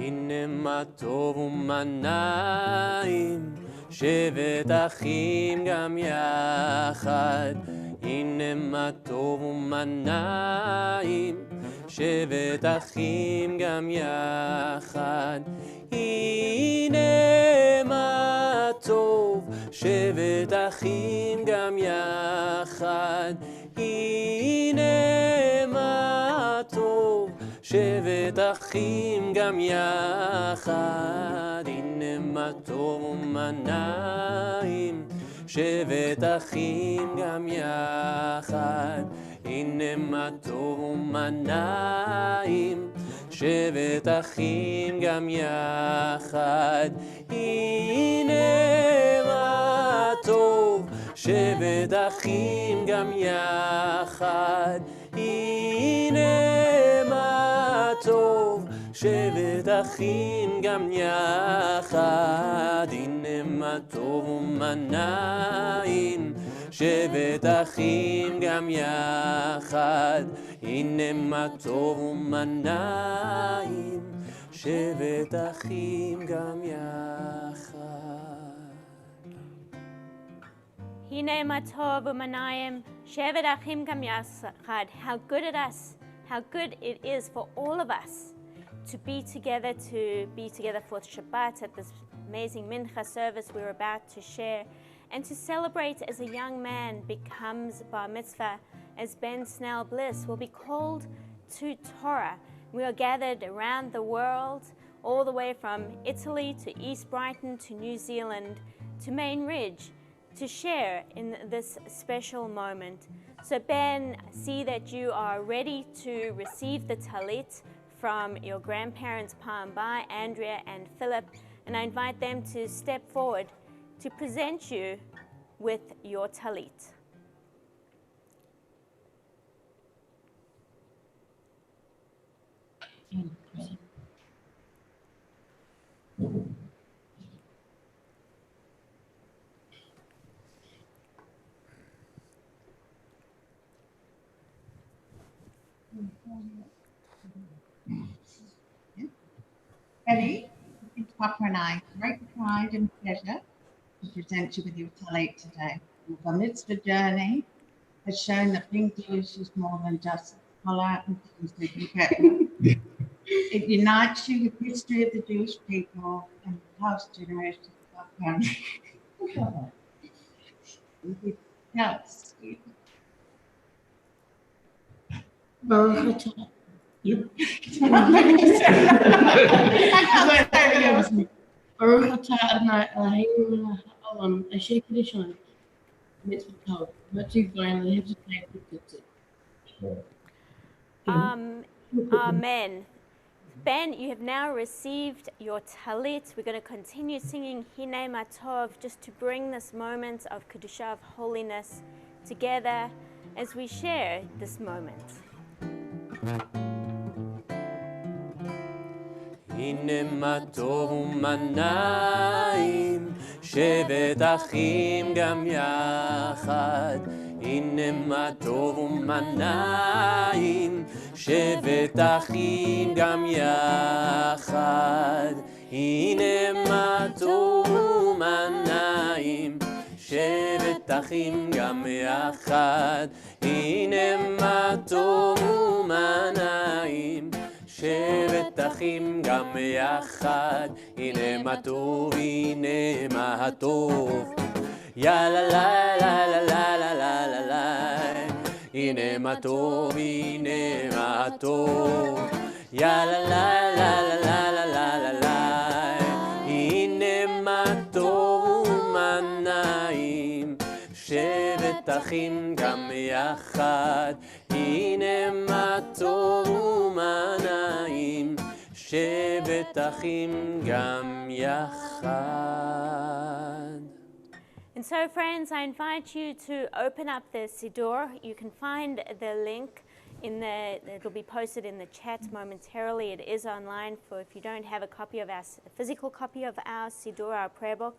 הנה מה טוב ומה נעים, שבת אחים גם יחד. הנה מה טוב ומה נעים, שבת אחים גם יחד. הנה מה טוב, שבת אחים גם יחד. הנה מה טוב, שבת אחים גם יחד. הנה מה טוב ומה נעים, שבת אחים גם יחד. הנה מה טוב ומה נעים, שבת אחים גם יחד. הנה מה טוב, שבת אחים גם יחד. הנה מה טוב, שבת אחים גם יחד. הנה מה טוב ומה נעים, שבת אחים גם יחד. הנה מה טוב ומה נעים, שבת אחים גם יחד. הנה מה טוב ומה נעים, שבת אחים גם yachad. How good it is for all of us to be together for Shabbat at this amazing Mincha service we're about to share, and to celebrate as a young man becomes bar mitzvah, as Ben Snell Bliss will be called to Torah. We are gathered around the world, all the way from Italy to East Brighton to New Zealand to Main Ridge, to share in this special moment. So Ben, see that you are ready to receive the talit from your grandparents Pamba, Andrea and Philip, and I invite them to step forward to present you with your talit. Ready? Papa and I, great pride and pleasure to present you with your talit today. The Bar Mitzvah journey has shown that being Jewish is more than just color and things that you get. It unites you with the history of the Jewish people and the past generations of our family. Yes. Baruch atah Adonai Eloheinu melech haolam asher kiddushanu mitzvah tov v'tzivayim lehivzeh Amen. Ben, you have now received your talit. We're going to continue singing Hinei Ma Tov just to bring this moment of Kedusha, of holiness, together as we share this moment. הנה מה טוב ומה נעים, שבת אחים גם יחד. הנה מה טוב ומה נעים, שבת אחים גם יחד. הנה מה טוב ומה נעים, שבת אחים גם יחד. הנה מה טוב ומה נעים, שבת אחים גם יחד. הנה מה טוב, הנה מה טוב, יאללה לה לה לה לה לה לה לה לה. הנה מה טוב, הנה מה טוב, יאללה לה לה לה לה לה לה לה לה. הנה מה טוב ומה נעים, שבת אחים גם יחד. הנה מה טוב ומה נעים, שבת אחים גם יחד. And so, friends, I invite you to open up the Siddur. You can find the link it'll be posted in the chat momentarily. It is online for if you don't have a physical copy of our Siddur, our prayer book.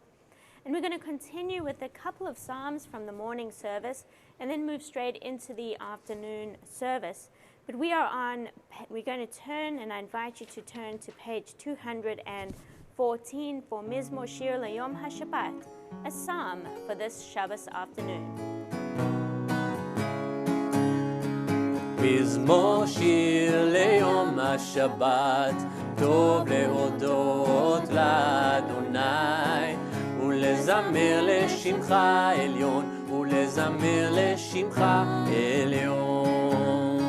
And we're going to continue with a couple of psalms from the morning service and then move straight into the afternoon service. But we're going to turn, and I invite you to turn to page 214 for Mizmor Shir L'Yom HaShabbat, a psalm for this Shabbos afternoon. מזמור שיר ליום השבת, טוב להודות לאדוני, ולזמר לשמך עליון, ולזמר לשמך עליון.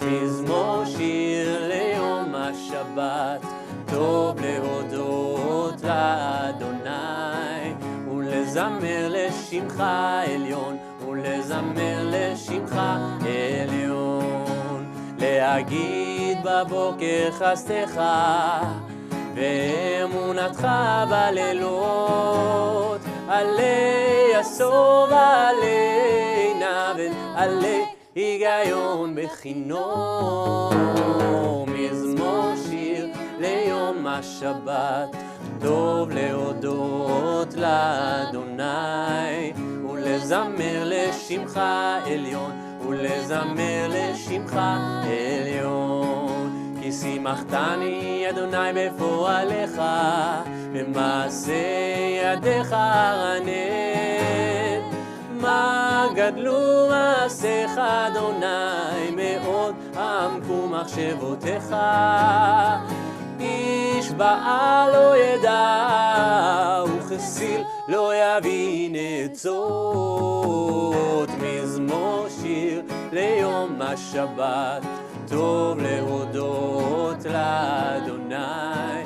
מזמור שיר ליום השבת, טוב להודות לאדוני, ולזמר לשמך עליון, ולזמר לשמך עליון. להגיד בבוקר חסדך ואמונתך בלילות, עלי יסוב עלי נבל, עלי היגיון בחינו. מזמור שיר ליום השבת, טוב להודות לאדוני, ולזמר לשמך עליון, ולזמר לשמך עליון. כי שימחתני אדוני בפועלך, במעשה ידיך ארנן. מה גדלו מעשיך אדוני, מאוד עמקו מחשבותיך. איש בעל לא ידע, וכסיל לא יבין עצות. מזמור שיר ליום השבת, טוב להודות לאדוני,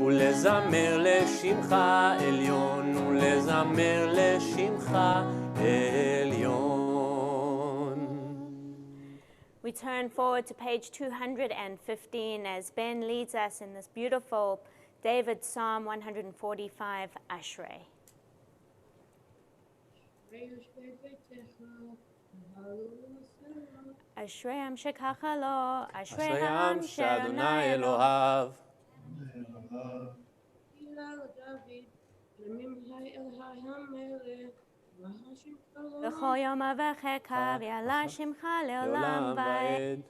ולזמר לשמך עליון, ולזמר לשמך עליון. We turn forward to page 215 as Ben leads us in this beautiful David Psalm 145, Ashrei. אשרי עם שככה לו, אשרי עם שאדוני אלוהיו. בכל יום אברכך ויעלה שמך לעולם ועד.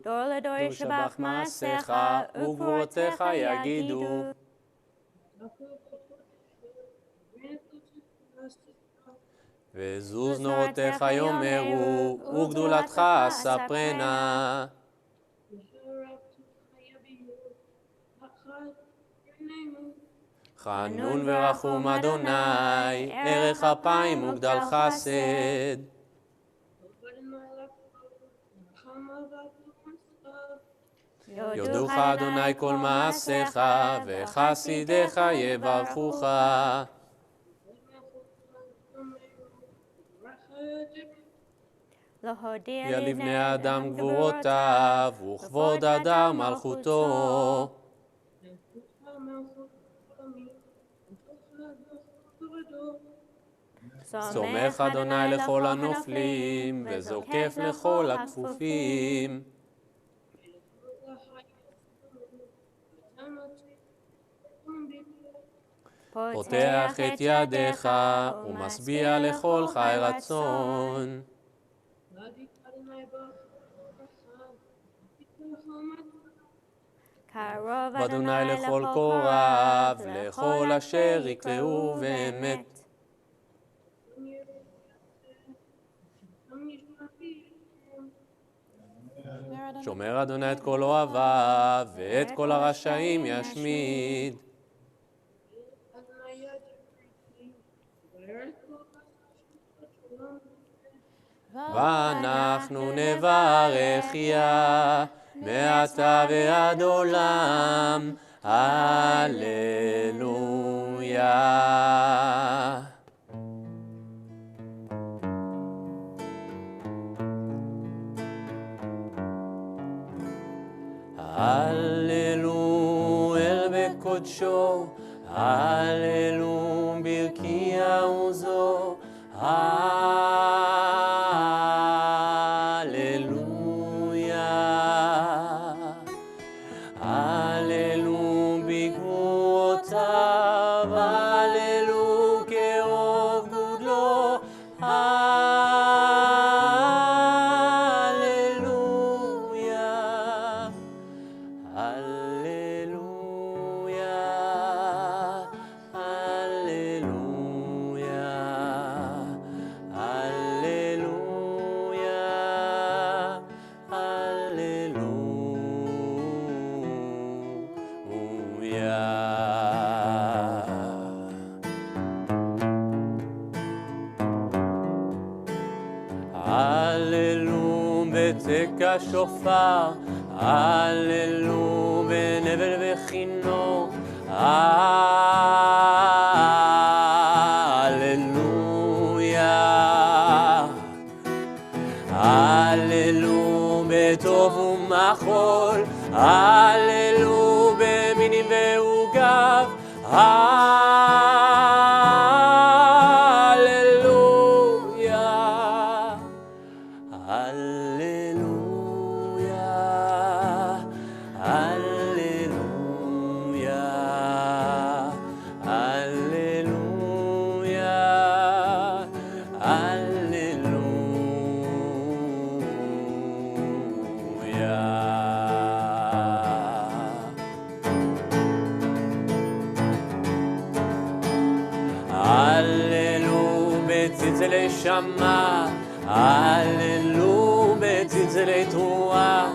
דור לדור ישבח מעשיך וגבורותיך יגידו. וזוז נורותיך יאמרו, וגדולתך ספרנה. חנון ורחום אדוני, ערך אפיים וגדל חסד. יודוך אדוני כל מעשיך, וחסידיך יברכוך. יהיה לבני אדם גבורותיו, וכבוד הדר מלכותו. סומך אדוני לכל הנופלים, וזוקף לכל הכפופים. פותח את ידיך, ומשביע לכל חי רצון. קרוב אדוני לכל קורב, לכל אשר יקראו באמת. שומר אדוני את כל אוהביו, ואת כל הרשעים ישמיד. ואנחנו נברך יה, מעתה ועד עולם, הללויה. הללו אל בקודשו, הללו ברקיע עוזו, הללויה. הללו בגבורותיו, הללו כאוב גדולתו. הללו בצק השופר, הללו בנבל וכינור, הללויה. הללו בטוב ומחול, הללו במינים ועוגב, בצלצלי שמה, הללו בצלצלי תרועה,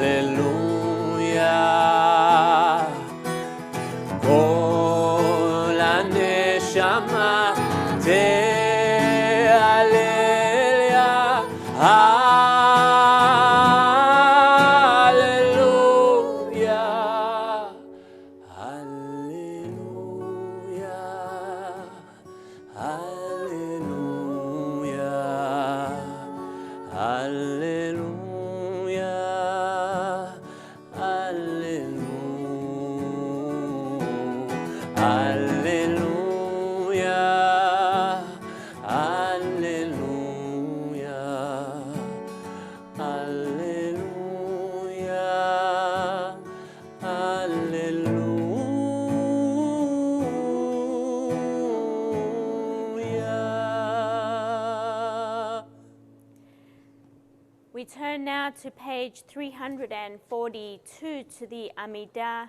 הללויה. כל הנשמה תהלליה, We turn now to page 342 to the Amidah,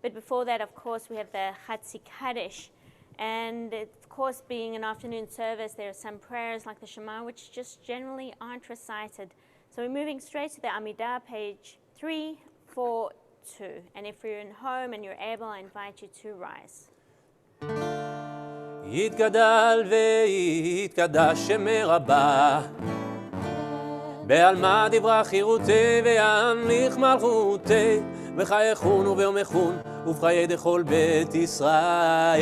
but before that, of course, we have the Chatzi Kaddish. And of course, being an afternoon service, there are some prayers like the Shema, which just generally aren't recited. So we're moving straight to the Amidah, page 342. And if you're in home and you're able, I invite you to rise. יתגדל ויתקדש שמי רבה, בעלמא דברה חירותי וימליך מלכותי, בחייכון וביומכון ובחיי דכל בית ישראל,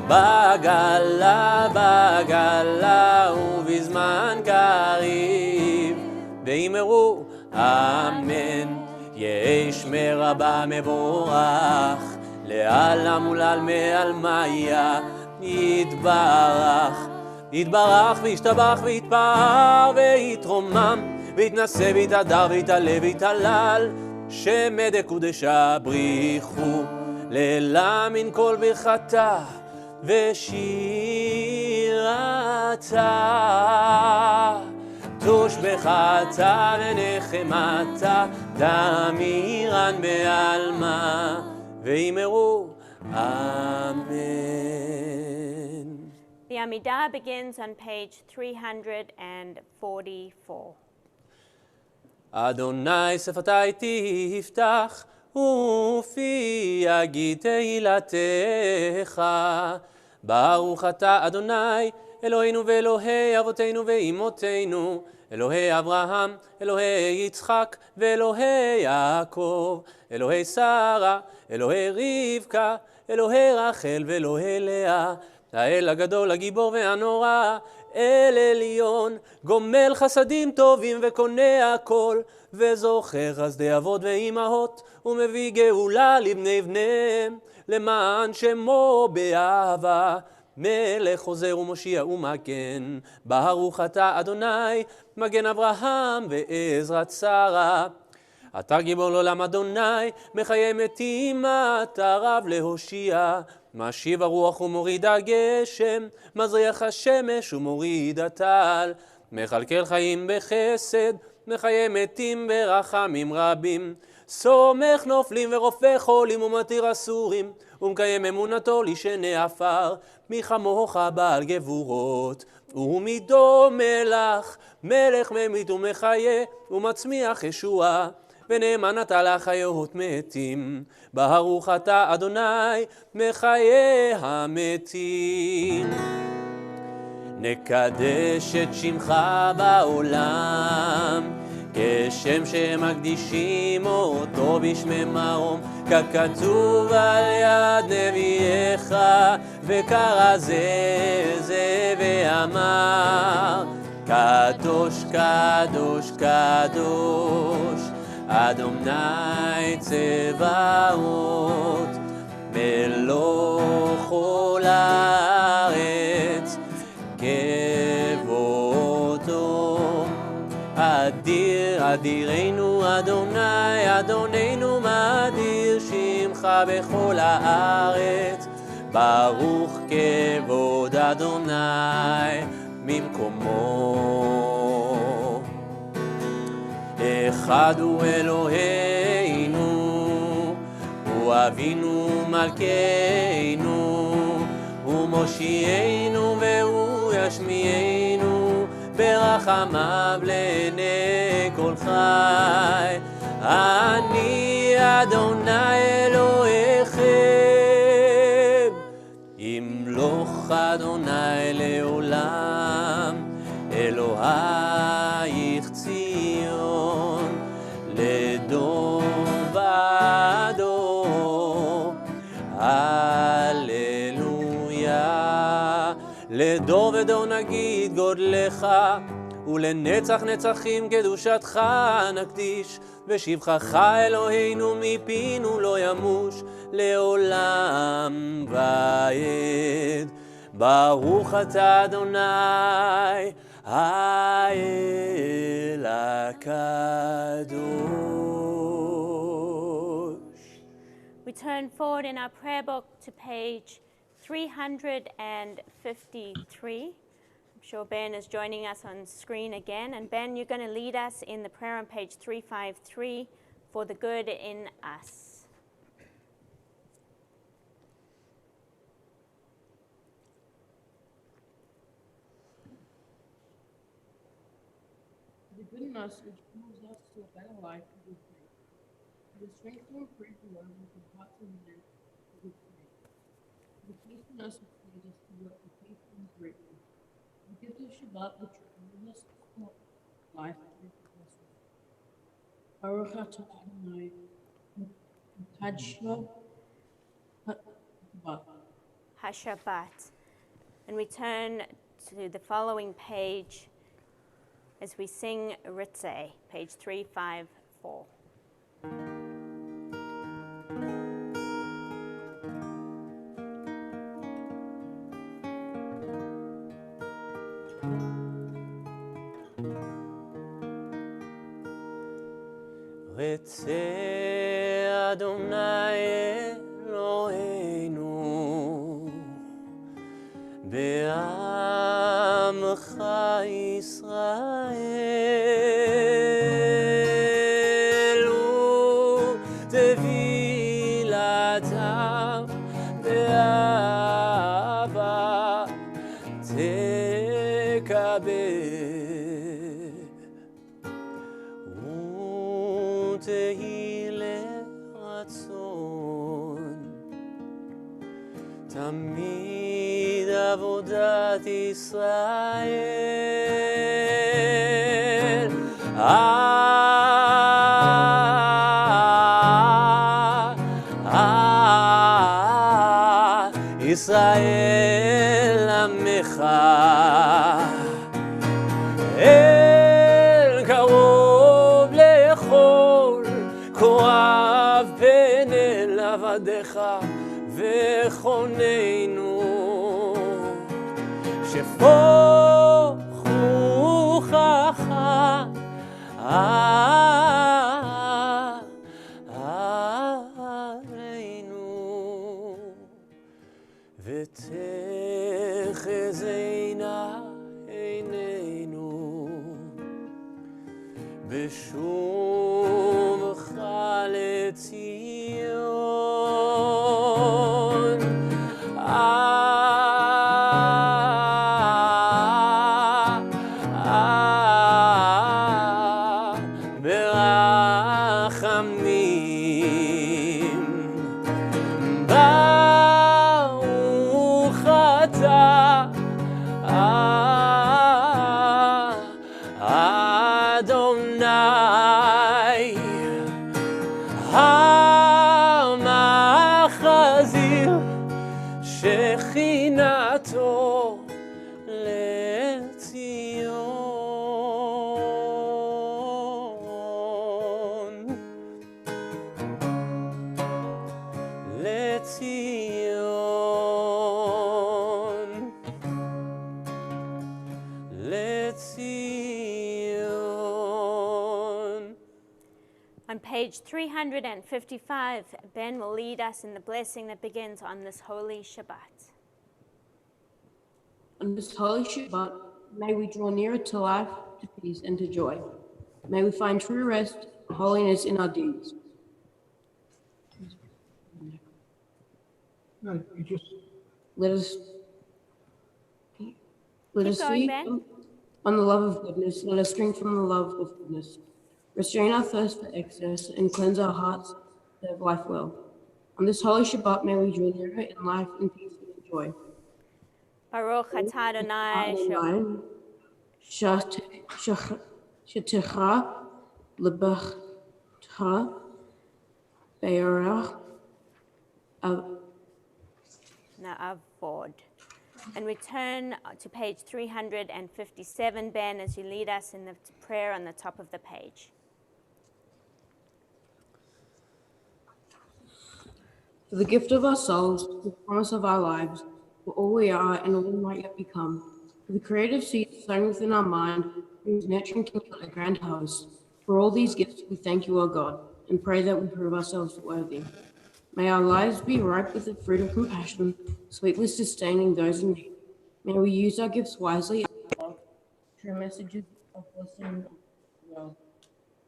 בגלה בגלה ובזמן קריב, ואמרו אמן. יש מרבה מבורך, לעלם ולעלמי עלמיה יתברך, יתברך וישתבח ויתפאר ויתרומם ויתנשא ויתהדר ויתעלה ויתהלל, שמי דקודשה בריחו לילה מן כל ברכתה ושירתה, תושבחתה ונחמתה דמירן בעלמא, ואמרו אמן. The Amidah begins on page 344. אדוני שפתי תפתח ופי יגיד תהילתך, ברוך אתה אדוני אלוהינו ואלוהי אבותינו ואמותינו, אלוהי אברהם, אלוהי יצחק ואלוהי יעקב, אלוהי שרה, אלוהי רבקה, אלוהי רחל ואלוהי לאה, האל הגדול הגיבור והנורא, אל עליון, גומל חסדים טובים וקונה הכל, וזוכר חסדי אבות ואימהות, ומביא גאולה לבני בניהם, למען שמו באהבה, מלך חוזר ומושיע ומגן, ברוך אתה אדוני, מגן אברהם ועזרת שרה. אתה גיבור לעולם אדוני, מחיי מתים אתה רב להושיע, משיב הרוח ומוריד הגשם, מזריח השמש ומוריד הטל, מכלכל חיים בחסד, מחיי מתים ברחמים רבים, סומך נופלים ורופא חולים ומתיר אסורים, ומקיים אמונתו לישני עפר, מי כמוך בעל גבורות, ומידו מלך, מלך ממית ומחיה, ומצמיח ישועה, ונאמן אתה לחיות מתים. ברוך אתה אדוני, מחיה המתים. נקדש את שמך בעולם, כשם שמקדישים אותו בשמי מרום, ככתוב על יד נביאך, וקרא זה ואמר, קדוש קדוש קדוש אדוני צבאות, מלוא כל הארץ כבודו. אדיר אדירנו אדוני, אדוננו מאדיר שמך בכל הארץ, ברוך כבוד אדוני ממקומו. אחד הוא אלוהינו, הוא אבינו מלכנו, הוא מושיענו והוא ישמיענו, ברחמיו לעיני כל חי. אני אדוני אלוהיכם, ימלוך אדוני לעולם, אלוהיך ציון לדור ודור. הללויה. לדור ודור נגיד גודלך, ולנצח נצחים קדושתך נקדיש, ושבחך אלוהינו מפינו לא ימוש לעולם ועד. ברוך אתה אדוני האל הקדוש. We turn forward in our prayer book to page 353. I'm sure Ben is joining us on screen again. And Ben, you're going to lead us in the prayer on page 353 for the good in us. The good in us which moves us to a better life for good faith. The strength to improve the world with the hearts and minds for good faith. The faith in us which leads us to work with faith and greatly. The gift of Shabbat which removes us to life through the gospel. Baruch atah Adonai, Untitled Chapter. HaShabbat. And we turn to the following page as we sing Ritzeh, page 354. Ritzeh Adonai Eloheinu בעמך ישראל ותפילתם באהבה תקבל ותהי לרצון תמיד עבודת ישראל. ישראל עמך אל קרוב לכל כואב פן אל עבדיך וחוננו שפוך רוחך עלינו ותחזינה עינינו בשובך לציון. ציון. On page 355, Ben will lead us in the blessing that begins on this holy Shabbat. On this holy Shabbat, may we draw nearer to life, to peace, and to joy. May we find true rest, holiness in our deeds. No, you just Let us Keep feed going, Ben. on the love of goodness. Let us drink from the love of goodness. Restrain our thirst for excess and cleanse our hearts to serve life well. On this holy Shabbat, may we draw nearer in life, in peace, and in joy. Baruch atah Adonai Shetecha lebecha be'erach Na'avod. And return to page 357, Ben, as you lead us in the prayer on the top of the page. For the gift of our souls, the promise of our lives, for all we are and all we might yet become, for the creative seeds sown within our mind, whose nurturing can yield a grand harvest. For all these gifts we thank you, O God, and pray that we prove ourselves worthy. May our lives be ripe with the fruit of compassion, sweetly sustaining those in need. May we use our gifts wisely, true messages of blessing and well.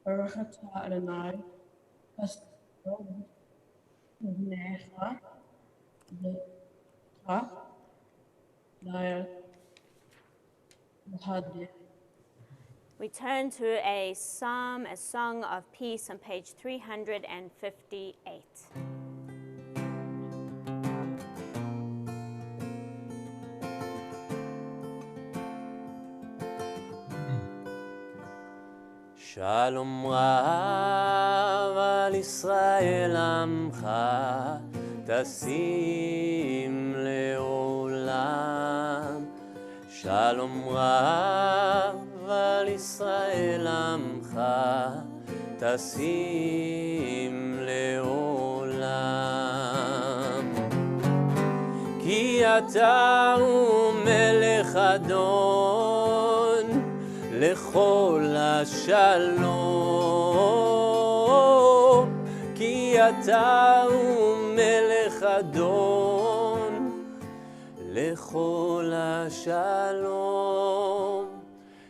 Baruch atah Adonai, Necha, Lecha, Lahadeh. We turn to a psalm, a song of peace on page 358. שלום רב על ישראל עמך, תשים לעולם. שלום רב על ישראל עמך, תשים לעולם. כי אתה הוא מלך אדון לכל השלום. כי אתה הוא מלך אדון לכל השלום.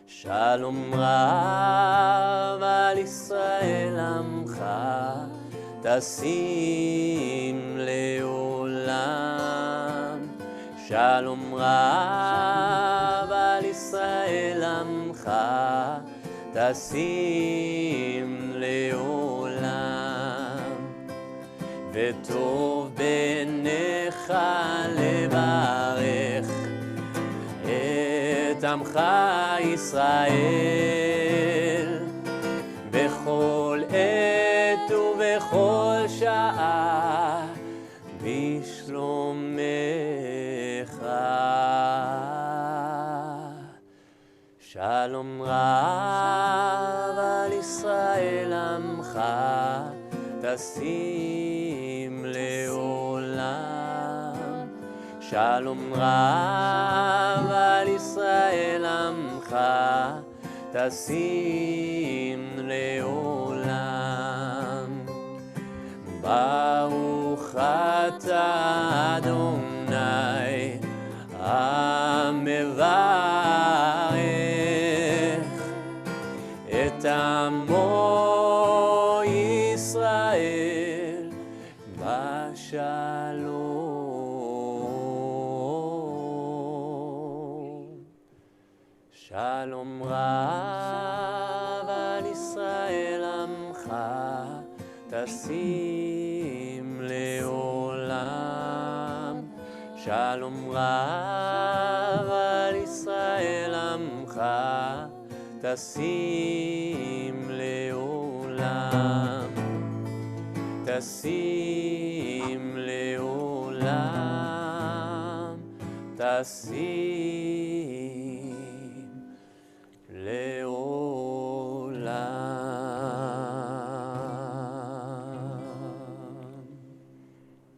שלום רב על ישראל עמך, תשים לעולם. שלום רב על ישראל עמך, תשים לעולם. וטוב בעיניך לברך את עמך ישראל בכל עת ובכל שעה בשלומך. שלום רב על ישראל עמך, תשים לעולם. שלום רב על ישראל עמך, תשים לעולם. ברוך אתה אדוני המברך את עמו ישראל בשלום. שלום רב על ישראל עמך, תשים לעולם. שלום רב על ישראל עמך, תשים לעולם. תשים לעולם. תשים לעולם.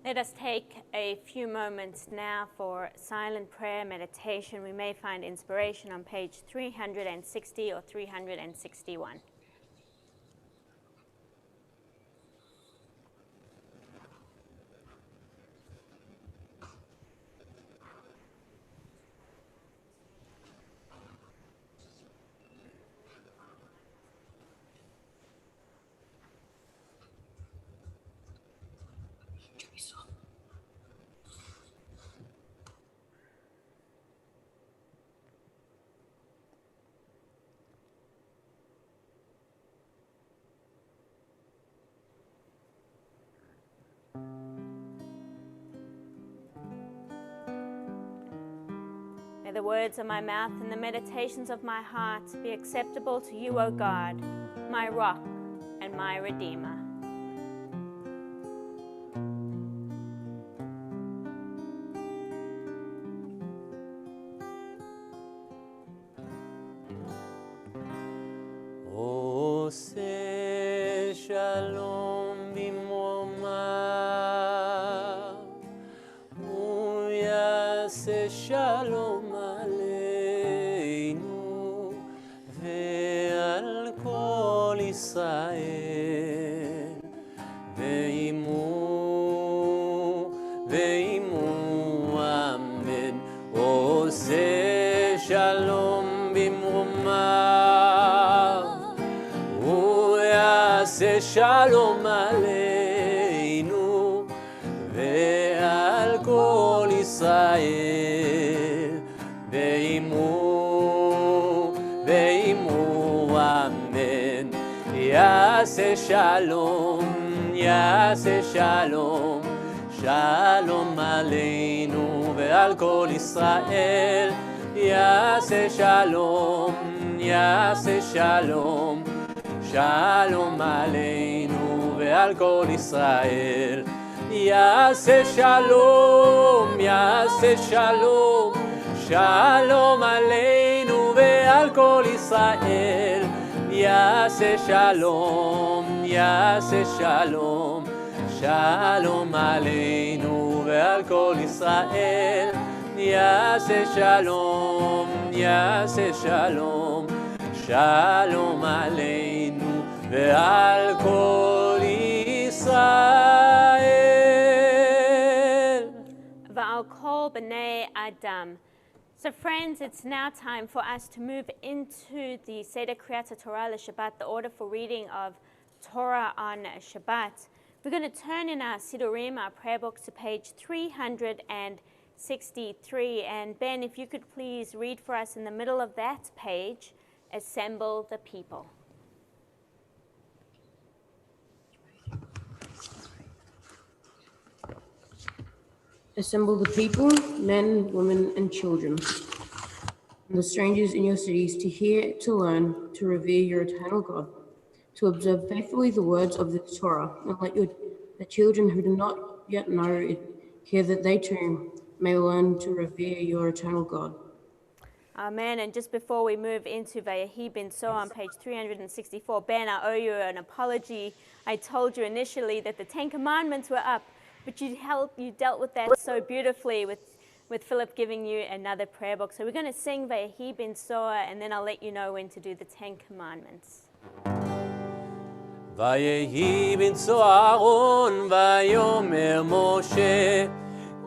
Let Let us take a few moments now for silent prayer meditation. We may find inspiration on page 360 or 361. May the words of my mouth and the meditations of my heart be acceptable to you, O God, my rock and my redeemer. עושה שלום במרומיו, הוא יעשה שלום עלינו ועל כל ישראל, ועמו אמן. עושה שלום במרומיו, הוא יעשה שלום עלינו ועל כל ישראל, ועמו אמן. יעשה שלום, יעשה שלום, שלום עלינו ועל כל ישראל. יעשה שלום, יעשה שלום, שלום עלינו ועל כל ישראל. יעשה שלום, יעשה שלום, שלום עלינו ועל כל ישראל. יעשה שלום, יעשה שלום, שלום עלינו ועל כל ישראל. יעשה שלום, יעשה שלום, שלום עלינו ועל כל ישראל. Va'al kol b'nei Adam. So friends, it's now time for us to move into the Seder Kriyat Torah Shabbat, the order for reading of Torah on Shabbat. We're going to turn in our Sidurim, our prayer books, to page 363. And Ben, if you could please read for us in the middle of that page, assemble the people. Assemble the people, men, women, and children, and the strangers in your cities, to hear, to learn, to revere your eternal God, to observe faithfully the words of this Torah, and let the children who do not yet know it hear, that they too may learn to revere your eternal God. Amen. And just before we move into Vayehi bin So on page 364, Ben, I owe you an apology. I told you initially that the Ten Commandments were up, but you dealt with that so beautifully with Philip giving you another prayer book. So we're going to sing Vayehi bin So, and then I'll let you know when to do the Ten Commandments. ויהי בנשוא אהרון ויאמר משה,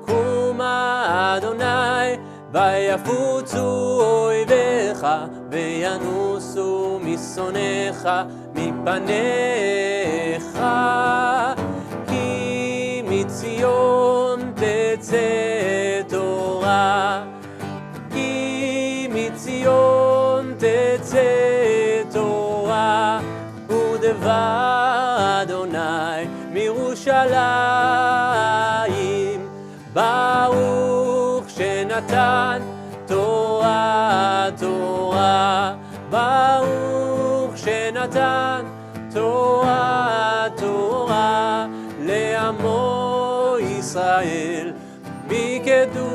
קומה אדוני, ויפוצו אויביך וינוסו משונאיך מפניך, כי מציון תצא תורה, כי מציון תצא תורה, ודבר אדוני מירושלים. ברוך שנתן תורה תורה, ברוך שנתן תורה תורה, לעמו ישראל בקדושתו.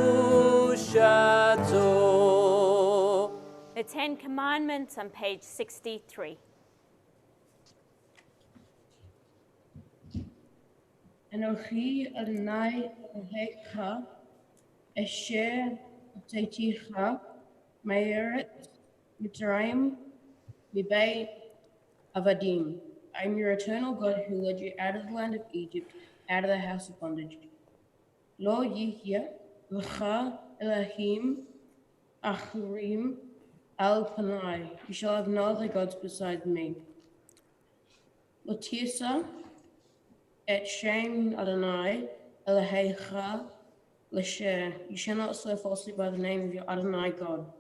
The Ten Commandments on page 63. Anochi Adonai Elohecha Asher Hotzeticha Me'eretz Mitzrayim Mibeit Avadim. I am your eternal God who led you out of the land of Egypt, out of the house of bondage. Lo yihya v'cha Elohim achurim al panai. You shall have no other gods beside me. Lo tirsa et shem Adonai Elohecha l'sher. You shall not swear falsely by the name of your Adonai God.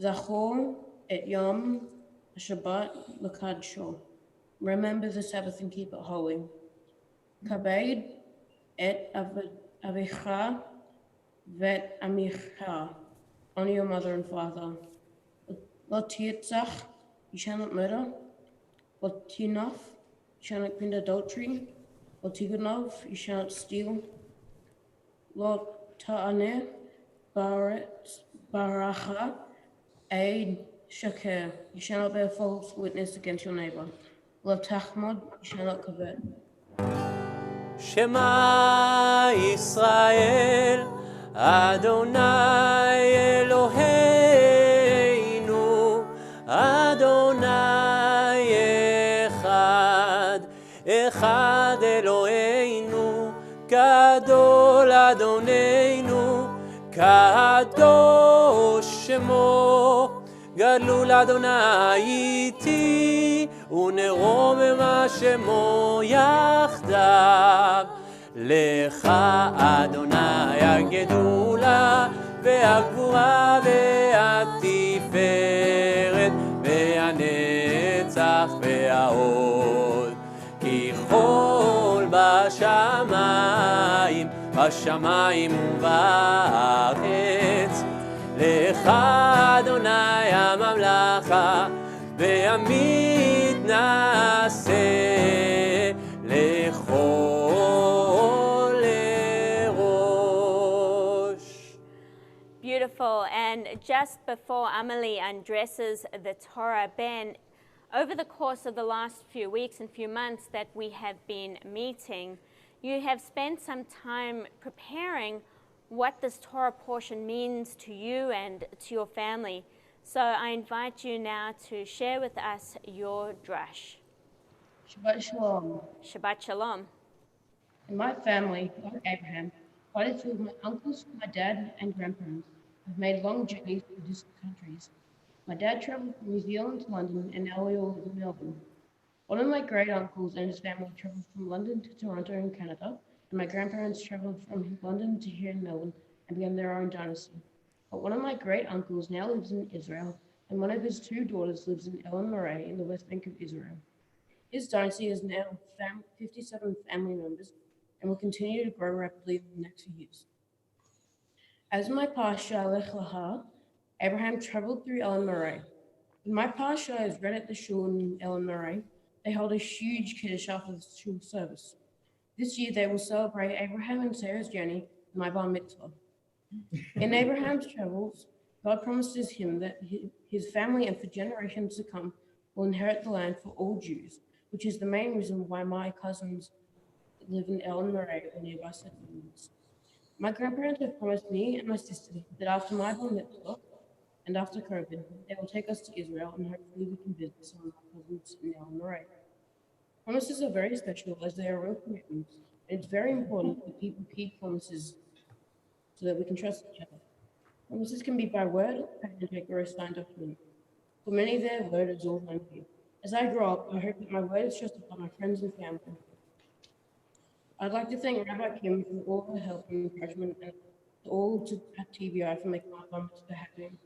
Zachor et Yom Shabbat l'kadsho. Remember the Sabbath and keep it holy. Kabed et avicha vet amicha. Honor your mother and father. Lo tirtzach, you shall not murder. Lo tinaf, you shall not commit adultery. Lo tiganov, you shall not steal. Lo ta'aneh baracha aid shaker, you shall not bear false witness against your neighbor. Lo tachmod, you shall not covet. Shema Yisrael, Adonai Eloheinu, Adonai Echad, Echad Eloheinu, Gadol Adonenu, Kadosh Shemo, גדלו לאדוני איתי, ונרומם שמו יחדיו. לך אדוני הגדולה, והגבורה והתפארת, והנצח וההוד. כי כל בשמיים, בשמיים ובארץ, לך אדוני הממלכה, ועמית נעשה לכל ראש. Beautiful. And just before Amelie undresses the Torah, Ben, over the course of the last few weeks and few months that we have been meeting, you have spent some time preparing what this Torah portion means to you and to your family. So I invite you now to share with us your drush. Shabbat Shalom. Shabbat Shalom. In my family, like Abraham, quite a few of my uncles, my dad, and grandparents have made long journeys to distant countries. My dad traveled from New Zealand to London, and now we all live in Melbourne. One of my great uncles and his family traveled from London to Toronto in Canada, and my grandparents traveled from London to here in Melbourne and began their own dynasty. But one of my great uncles now lives in Israel, and one of his two daughters lives in Ellen Moray in the West Bank of Israel. His dynasty has now 57 family members and will continue to grow rapidly in the next few years. As my Pasha Lech Lecha, Abraham traveled through Ellen Moray. When my Pasha is read at the shul in Ellen Moray, they hold a huge Kiddush after the shul service. This year they will celebrate Abraham and Sarah's journey and my bar mitzvah. In Abraham's travels, God promises him that his family and for generations to come will inherit the land for all Jews, which is the main reason why my cousins live in Ellen Moray or nearby settlements. My grandparents have promised me and my sister that after my bar mitzvah and after COVID, they will take us to Israel and hopefully we can visit some of my cousins in Ellen Moray. Promises are very special as they are real commitments, and it's very important that people keep promises so that we can trust each other. Promises can be by word, pen and paper, or a signed document. For many, their word is all thank you. As I grow up, I hope that my word is trusted by my friends and family. I'd like to thank Rabbi Kim for all her help and encouragement, and all at TBI for making my bar mitzvah happen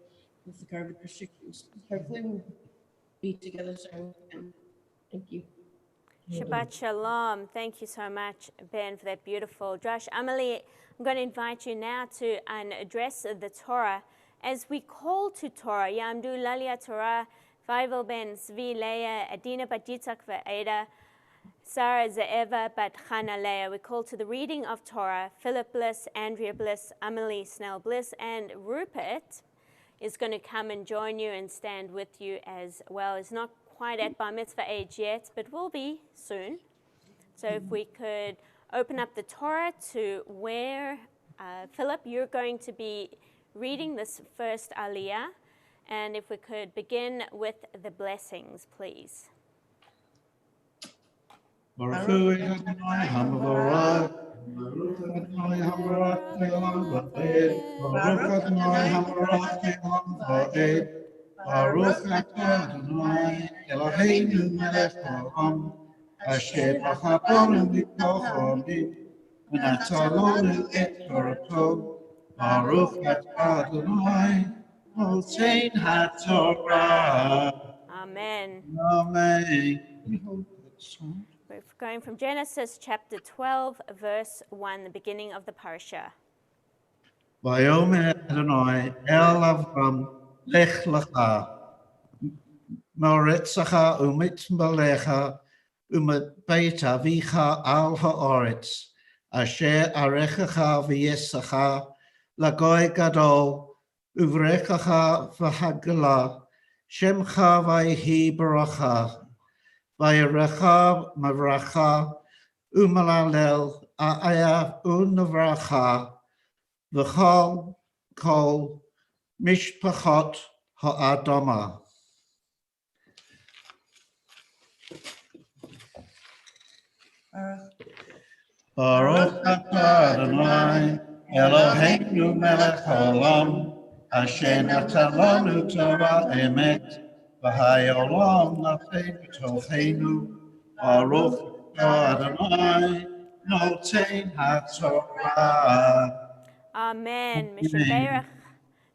with the COVID restrictions. Hopefully, we'll be together soon. Thank you. Shabbat Shalom. Thank you so much, Ben, for that beautiful drush. Amelie, I'm going to invite you now to address the Torah. As we call to Torah, Yamdu Lalia Torah, Faivel ben Zvi Leah, Adina bat Yitzhak ve'Eda, Sarah Ze'eva bat Chana Leah. We call to the reading of Torah. Philip Bliss, Andrea Bliss, Amelie Snell Bliss, and Rupert is going to come and join you and stand with you as well. He's not quite at bar mitzvah age yet, but will be soon. So if we could open up the Torah to where, Philip, you're going to be reading this first Aliyah. And if we could begin with the blessings, please. Baruch hu Adonai HaMevorach, Baruch Adonai HaMevorach Le'olam Va'ed, Baruch Adonai HaMevorach Le'olam Va'ed, Baruch Atah Adonai Eloheinu Melech Haolam, Asher b'chabonu mikoch ha'olim, v'natah lanu et Torato. Baruch Atah Adonai Noten HaTorah. Amen. Amen. We hold that song. We're going from Genesis chapter 12, verse 1, the beginning of the parasha. Vayomer Adonai el Avram lech lecha moretzacha umitbalecha umebeit avicha al haaretz asher arechacha v'yesacha lagoy gadol uvrechacha v'hagala shemcha vayhi baracha vayerecha mavracha umalalel aya unavracha v'chol kol mishpachot ha'adama. Baruch atah Adonai Eloheinu melech haolam asher natan lanu Torah emet v'hayolam nafeh b'tocheinu. Baruch atah Adonai noten haTorah. Amen. Amen.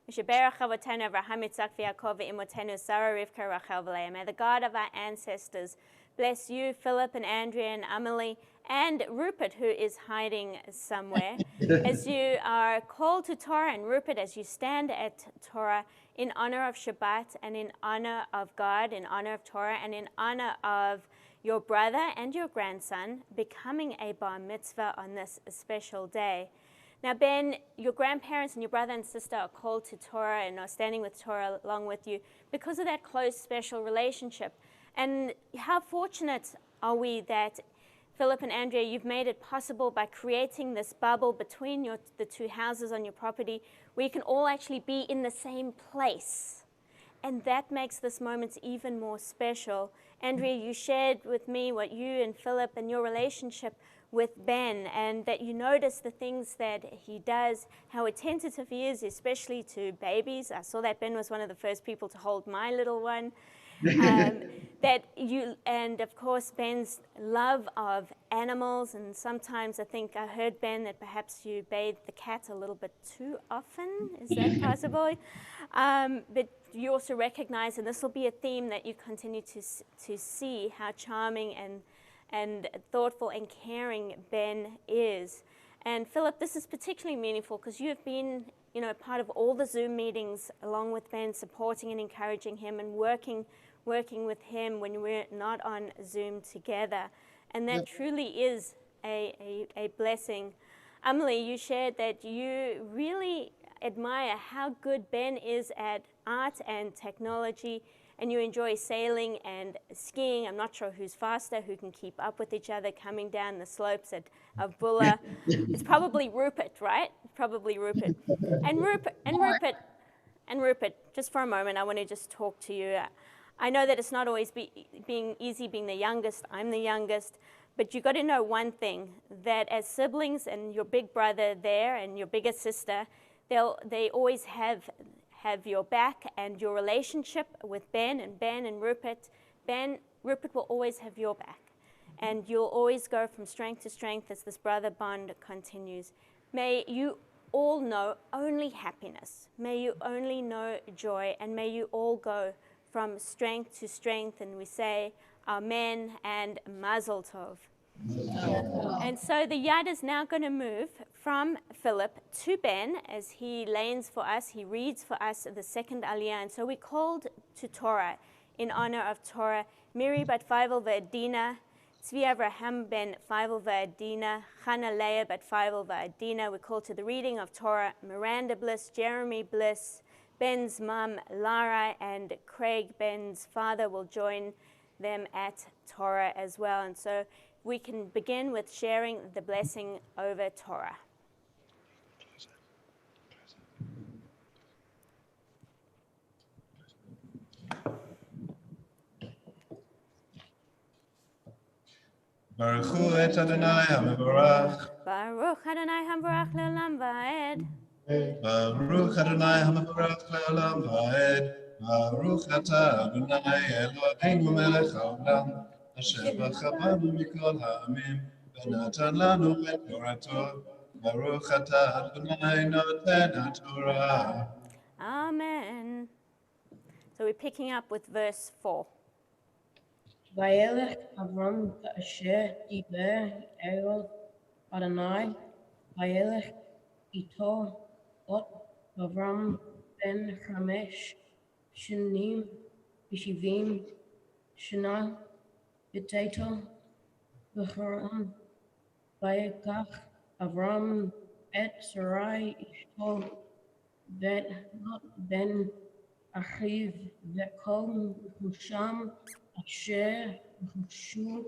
Mishaberach Avotenu Avraham Yitzchak v'Yaakov v'imotenu Sarah Rivka Rachel v'Leah. May the God of our ancestors bless you, Philip and Andrea and Emily, and Rupert, who is hiding somewhere, as you are called to Torah, and Rupert, as you stand at Torah in honor of Shabbat and in honor of God, in honor of Torah, and in honor of your brother and your grandson becoming a bar mitzvah on this special day. Now, Ben, your grandparents and your brother and sister are called to Torah and are standing with Torah along with you because of that close, special relationship. And how fortunate are we that, Philip and Andrea, you've made it possible by creating this bubble between the two houses on your property where you can all actually be in the same place. And that makes this moment even more special. Andrea, you shared with me what you and Philip and your relationship with Ben, and that you notice the things that he does, how attentive he is, especially to babies. I saw that Ben was one of the first people to hold my little one. That you, and of course Ben's love of animals, and sometimes I think I heard, Ben, that perhaps you bathe the cat a little bit too often. Is that possible? But you also recognize, and this will be a theme that you continue to see, how charming and thoughtful and caring Ben is. And Philip, this is particularly meaningful because you have been, part of all the Zoom meetings along with Ben, supporting and encouraging him and working with him when we're not on Zoom together. And that truly is a blessing. Emily, you shared that you really admire how good Ben is at art and technology, and you enjoy sailing and skiing. I'm not sure who's faster, who can keep up with each other coming down the slopes of Bulla. It's probably Rupert, right? Probably Rupert. And Rupert, just for a moment, I want to just talk to you. I know that it's not always being easy being the youngest. I'm the youngest. But you got to know one thing, that as siblings and your big brother there and your bigger sister, they always have your back, and your relationship with Ben and Rupert. Rupert will always have your back. And you'll always go from strength to strength as this brother bond continues. May you all know only happiness. May you only know joy, and may you all go from strength to strength. And we say Amen and Mazel Tov. And so the yad is now going to move from Philip to Ben as he lanes for us, he reads for us the second aliyah. And so we called to Torah in honor of Torah, Miri bat Feivel ve'Adina, Tzvi Avraham ben Feivel ve'Adina, Chana Leah bat Feivel ve'Adina. We called to the reading of Torah, Miranda Bliss, Jeremy Bliss, Ben's mom, Lara, and Craig, Ben's father, will join them at Torah as well. And so we can begin with sharing the blessing over Torah. Baruch hu et Adonai HaMevorach. Baruch Adonai Hamvarach Le'olam Va'ed. Baruch Adonai HaMevorach Le'olam Va'ed. Baruch Ata Adonai Eloheinu Melech HaOlam, Asher ברכה בנו מכל העמים, ונתן לנו את תורתו. Baruch Ata Adonai נותן התורה. Amen. So we're picking up with verse 4. וילך אברהם כאשר דיבר אל אדוני, וילך איתו עוד אברהם בן 5 שנים ו70 שנה בתיתו בחרן, ויקח אברהם את שרי אשתו ואת לוט בן אחיו וכל רכושם אשר רכשו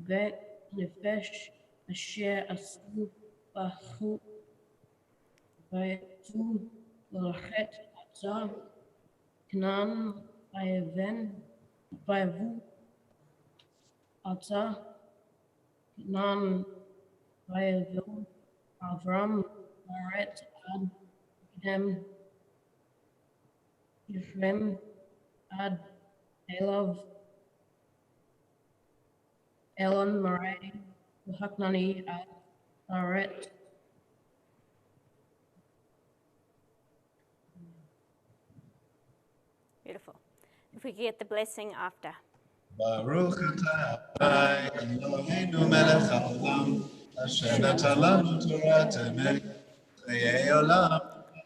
ונפש אשר עשו בחוט, ויצאו ללכת ארצה כנען, ויבואו ארצה כנען, ויבואו אברהם לארץ עד קדם יפרם עד אליו אלון מראה והכנעני עד לארץ. Beautiful. If we could get the blessing after. Baruch Ata Adonai Eloheinu Melech HaOlam, Asher natan lanu Torat emet, חיי עולם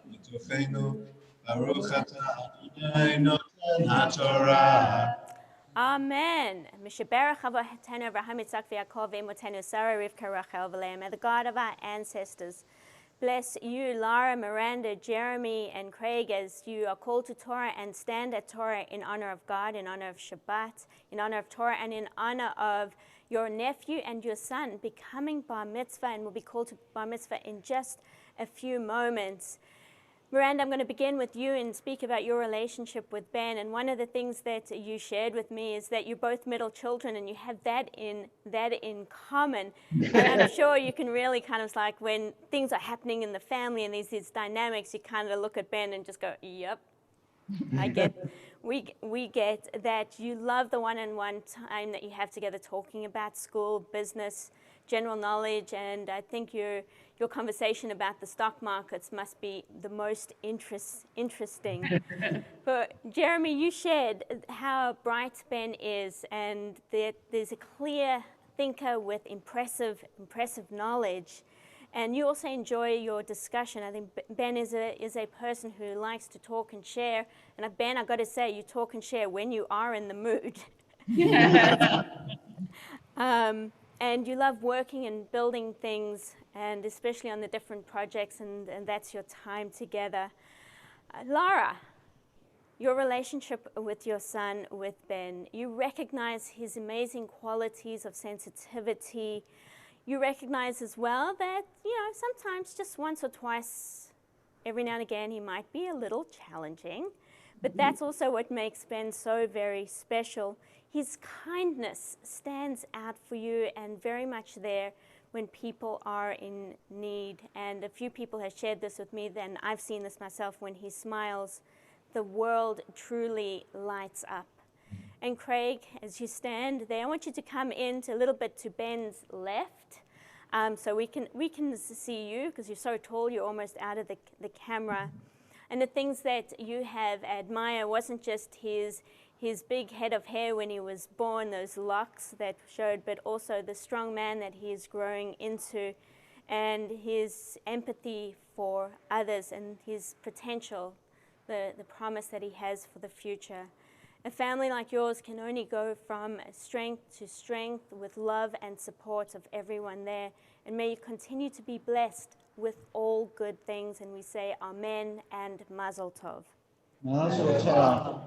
בתוכנו. Baruch Ata Adonai noten haTorah. Amen. Mishaberach Avotenu Avraham Yitzchak v'Yaakov Emotenu Sarah Rivka Rachel v'Leah. May the God of our ancestors bless you, Lara, Miranda, Jeremy, and Craig, as you are called to Torah and stand at Torah in honor of God, in honor of Shabbat, in honor of Torah, and in honor of your nephew and your son becoming bar mitzvah, and will be called to bar mitzvah in just a few moments. Miranda, I'm going to begin with you and speak about your relationship with Ben. And one of the things that you shared with me is that you're both middle children, and you have that in common. And I'm sure you can really kind of like, when things are happening in the family and these dynamics, you kind of look at Ben and just go, yep, I get. We get that you love the one-on-one time that you have together, talking about school, business, general knowledge, and I think your conversation about the stock markets must be the most interesting. But Jeremy, you shared how bright Ben is, and that there's a clear thinker with impressive knowledge. And you also enjoy your discussion. I think Ben is a person who likes to talk and share. And Ben, I've got to say, you talk and share when you are in the mood. And you love working and building things, and especially on the different projects, and that's your time together. Lara, your relationship with your son, with Ben, you recognize his amazing qualities of sensitivity. You recognize as well that, sometimes just once or twice, every now and again, he might be a little challenging. But that's also what makes Ben so very special. His kindness stands out for you and very much there when people are in need. And a few people have shared this with me, then I've seen this myself. When he smiles, the world truly lights up. And Craig, as you stand there, I want you to come in a little bit to Ben's left, so we can see you, because you're so tall, you're almost out of the camera. And the things that you have admired wasn't just his big head of hair when he was born, those locks that showed, but also the strong man that he is growing into, and his empathy for others, and his potential, the promise that he has for the future. A family like yours can only go from strength to strength with love and support of everyone there. And may you continue to be blessed with all good things. And we say Amen and Mazel Tov. Mazel Tov.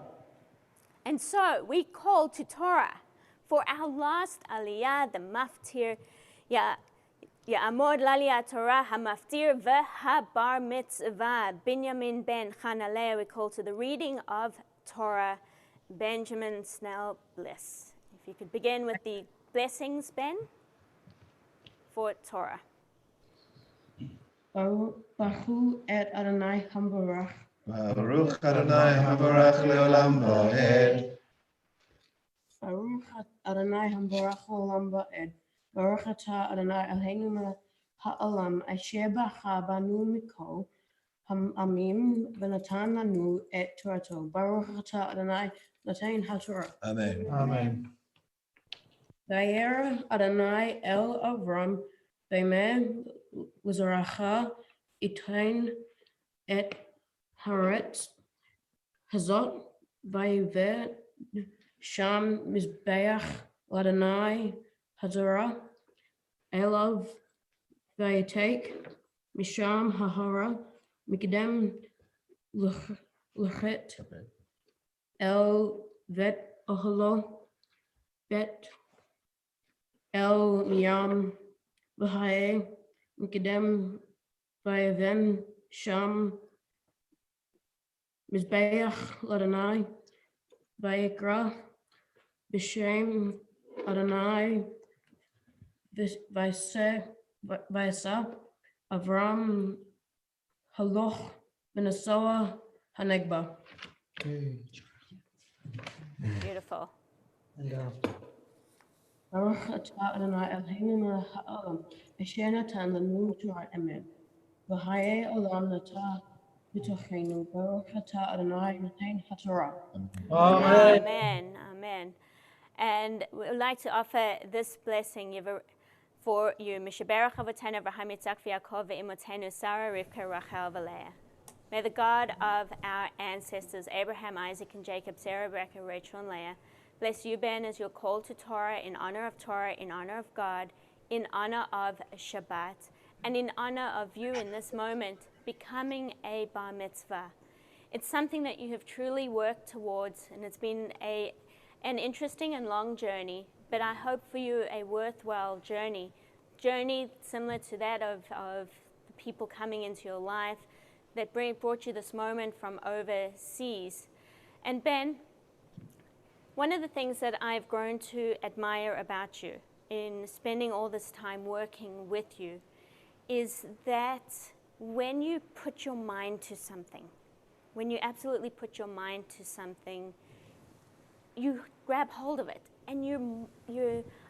And so we call to Torah For our last aliyah, the maftir, Ya'amod l'aliyah Torah hamaftir v'habar mitzvah, Binyamin ben Chanaleh, we call to the reading of Torah, Benjamin Snell Bliss. If you could begin with the blessings, Ben, for Torah. Baruch et Adonai Hambarach. Baruch Adonai Habarach Leolam Va'ed. Baruch Adonai Hambarach Leolam Va'ed. Baruch atah Adonai Eloheinu melech ha'olam asher bacha banu mikol ha'amim v'natan lanu et Torato. Baruch atah Adonai noten ha'Torah. Amen. Amen. Vayera Adonai el Avram v'meh v'zoracha itain et haaretz hazot vayiveh sham mizbeach l'Adonai hazorah elav vayitek misham hahara mikdem lechet el vet ohalo bet El Miyam V'Hae Mikdem V'Aven Sham Mizbeach L'Adonai V'Yikra B'Shem Adonai V'Ysa Avram Haloch V'Nasoa Hanegba. Beautiful. Baruch atah Adonai Eloheinu melech ha'olam asher natan lanu Torah emet v'hayei olam nata b'tochenu. Baruch atah Adonai noten ha'Torah. Amen. Amen. Amen. And we would like to offer this blessing for you. Mishaberach avotenu Avraham Yitzchak v'Yaakov ve'imotenu Sarah Rivka Rachel v'Leah. May the God of our ancestors Abraham, Isaac, and Jacob, Sarah, Rebecca, Rachel, and Leah, bless you, Ben, as you're called to Torah, in honor of God, in honor of Shabbat, and in honor of you in this moment becoming a bar mitzvah. It's something that you have truly worked towards, and it's been an interesting and long journey, but I hope for you a worthwhile journey similar to that of the people coming into your life that brought you this moment from overseas. And Ben, one of the things that I've grown to admire about you in spending all this time working with you is that when you put your mind to something, when you absolutely put your mind to something, you grab hold of it. And you're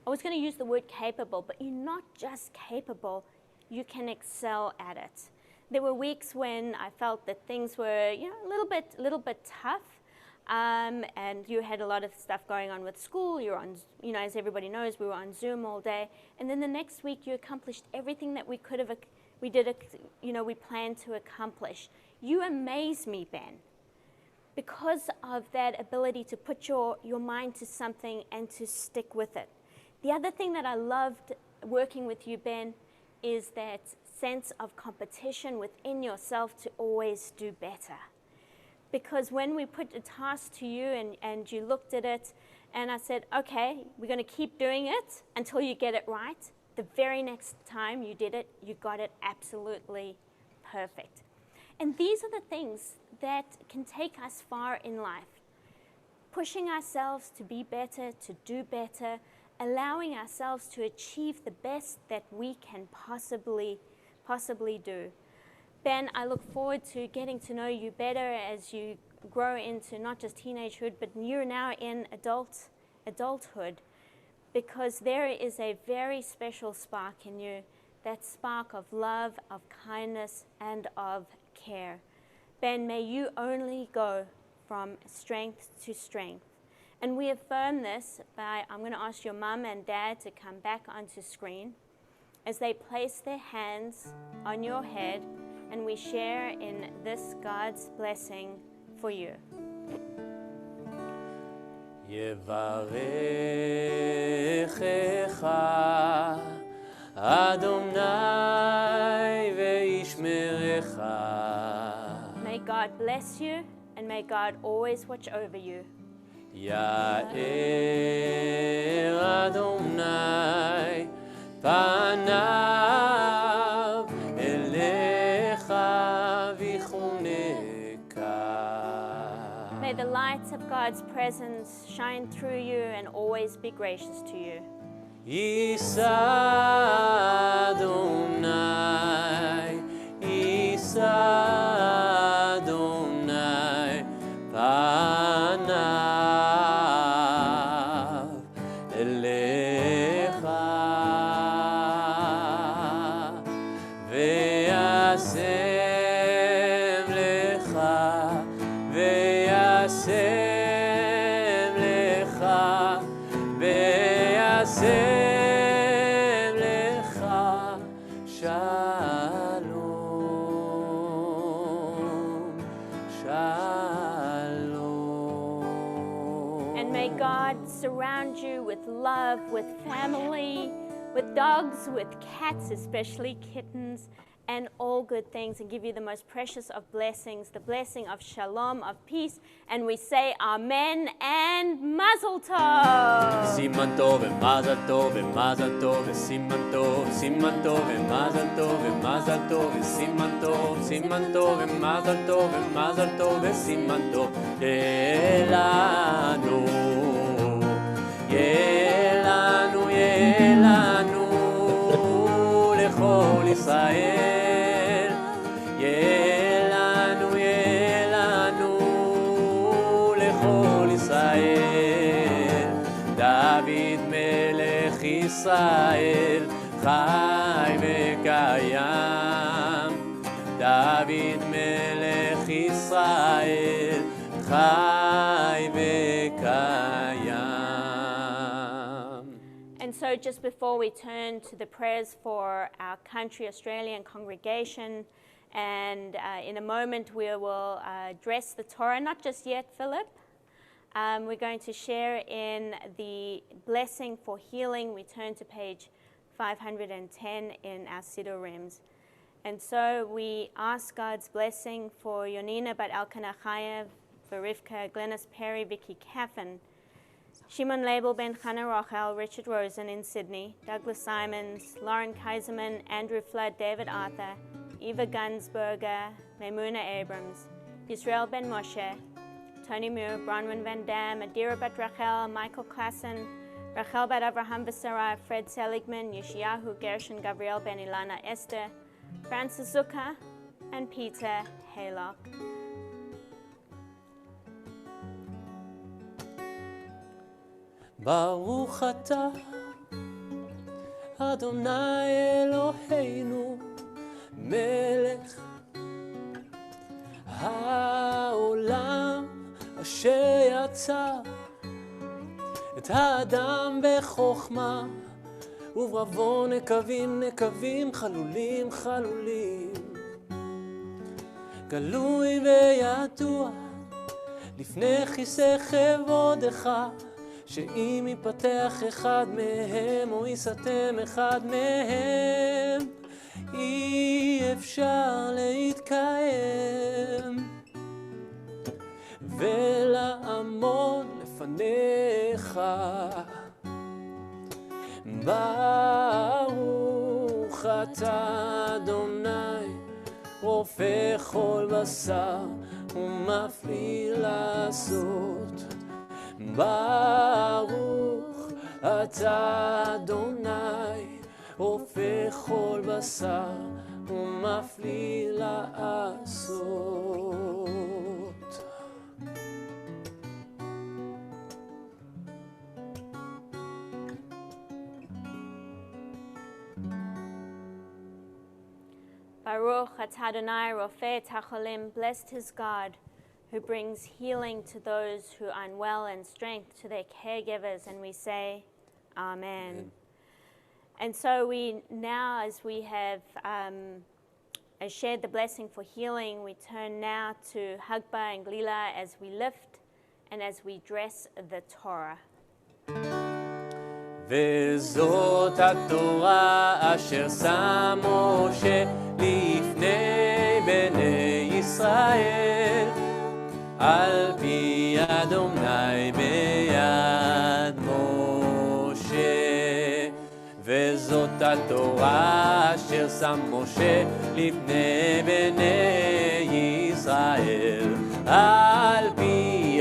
I was going to use the word capable, but you're not just capable, you can excel at it. There were weeks when I felt that things were, a little bit tough. And you had a lot of stuff going on with school. You're on, as everybody knows, we were on Zoom all day. And then the next week you accomplished everything that we planned to accomplish. You amaze me, Ben, because of that ability to put your mind to something and to stick with it. The other thing that I loved working with you, Ben, is that sense of competition within yourself to always do better. Because when we put a task to you and you looked at it and I said, okay, we're going to keep doing it until you get it right, the very next time you did it, you got it absolutely perfect. And these are the things that can take us far in life. Pushing ourselves to be better, to do better, allowing ourselves to achieve the best that we can possibly do. Ben, I look forward to getting to know you better as you grow into not just teenagehood, but you're now in adulthood, because there is a very special spark in you, that spark of love, of kindness, and of care. Ben, may you only go from strength to strength. And we affirm this by, I'm going to ask your mum and dad to come back onto screen as they place their hands on your head, and we share in this God's blessing for you. Yevarechecha Adonai ve'ishmerecha. May God bless you, and may God always watch over you. Ya'er God's presence shine through you and always be gracious to you. Isa Adonai, Isa Adonai, panav elecha, ve'yasem lecha, ve'yasem lecha, ve'yasem surround you with love, with family, with dogs, with cats, especially kittens, and all good things, and give you the most precious of blessings, the blessing of shalom, of peace. And we say amen and mazel tov. Siman tov and mazel tov and mazel tov and siman tov and mazel tov and mazel tov and siman tov and mazel tov and mazel tov and siman tov. Yelanu, yelanu, yelanu lechol Israel. Yelanu, yelanu lechol Israel. David melech Israel chai vekayam. David melech Israel chai vekayam. And so just before we turn to the prayers for our country, Australian congregation, and in a moment we will address the Torah, not just yet, Philip. We're going to share in the blessing for healing. We turn to page 510 in our Sidurims. And so we ask God's blessing for Yonina Bat Elkanah Chayev, for Rivka, Glennis Perry, Vicky Caffin, Shimon Label, Ben Chana Rochel, Richard Rosen in Sydney, Douglas Simons, Lauren Kaiserman, Andrew Flood, David Arthur, Eva Gunsberger, Maimuna Abrams, Israel Ben Moshe, Tony Muir, Bronwyn Van Dam, Adira Bat Rachel, Michael Klassen, Rachel Bat Abraham Visara, Fred Seligman, Yeshayahu Gershon, Gabriel Ben Ilana Esther, Francis Zucker, and Peter Haylock. ברוך אתה, אדוני אלוהינו, מלך העולם, אשר יצר את האדם בחוכמה, וברבו נקבים נקבים, חלולים חלולים. גלוי וידוע לפני כיסא כבודך, שאם ייפתח אחד מהם או ייסתם אחד מהם, אי אפשר להתקיים ולעמוד לפניך. ברוך אתה אדוני, רופא כל בשר ומפליא לעשות. ברוך אתה אדוני, רופא כל בשר ומפליא לעשות. Baruch atah Adonai Rofeh Tacholim, blessed is God, who brings healing to those who are unwell and strength to their caregivers, and we say, Amen. And so we now, as we have shared the blessing for healing, we turn now to Hagba and Glila as we lift and as we dress the Torah. וזאת התורה אשר שם משה לפני בני ישראל, על פי אדוני ביד משה. וזאת התורה אשר שם משה לפני בני ישראל, על פי